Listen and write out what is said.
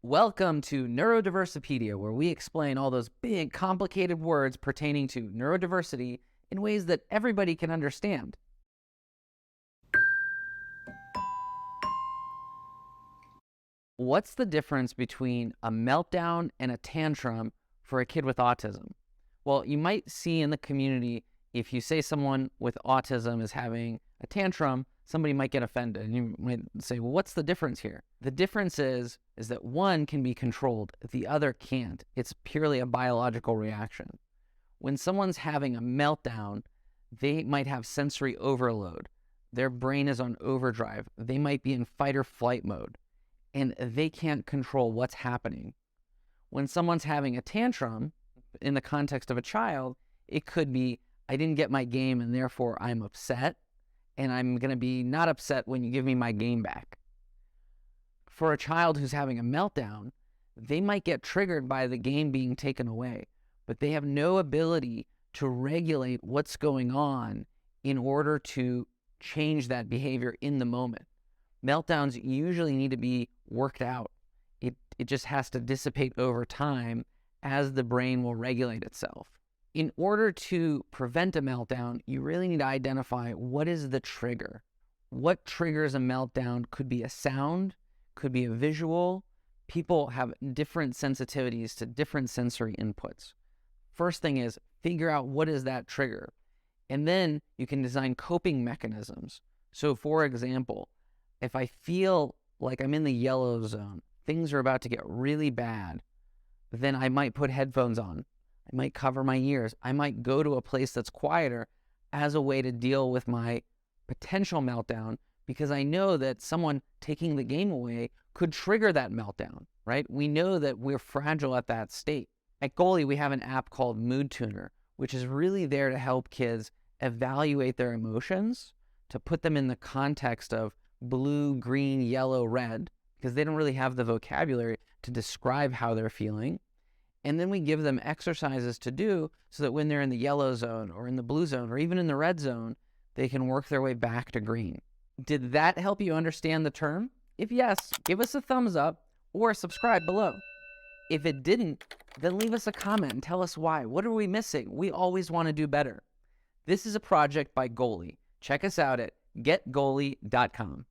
Welcome to Neurodiversipedia, where we explain all those big, complicated words pertaining to neurodiversity in ways that everybody can understand. What's the difference between a meltdown and a tantrum for a kid with autism? Well, you might see in the community, if you say someone with autism is having a tantrum, somebody might get offended. And you might say, well, what's the difference here? The difference is that one can be controlled, the other can't. It's purely a biological reaction. When someone's having a meltdown, they might have sensory overload. Their brain is on overdrive. They might be in fight or flight mode, and they can't control what's happening. When someone's having a tantrum, in the context of a child, it could be, I didn't get my game and therefore I'm upset, and I'm going to be not upset when you give me my game back. For a child who's having a meltdown, they might get triggered by the game being taken away, but they have no ability to regulate what's going on in order to change that behavior in the moment. Meltdowns usually need to be worked out. It just has to dissipate over time as the brain will regulate itself. In order to prevent a meltdown, you really need to identify what is the trigger. What triggers a meltdown? Could be a sound, could be a visual. People have different sensitivities to different sensory inputs. First thing is figure out what is that trigger. And then you can design coping mechanisms. So for example, if I feel like I'm in the yellow zone, things are about to get really bad, then I might put headphones on. I might cover my ears. I might go to a place that's quieter as a way to deal with my potential meltdown, because I know that someone taking the game away could trigger that meltdown, right? We know that we're fragile at that state. At Goalie, we have an app called Mood Tuner, which is really there to help kids evaluate their emotions, to put them in the context of blue, green, yellow, red, because they don't really have the vocabulary to describe how they're feeling. And then we give them exercises to do so that when they're in the yellow zone or in the blue zone or even in the red zone, they can work their way back to green. Did that help you understand the term? If yes, give us a thumbs up or subscribe below. If it didn't, then leave us a comment and tell us why. What are we missing? We always want to do better. This is a project by Goalie. Check us out at getgoalie.com.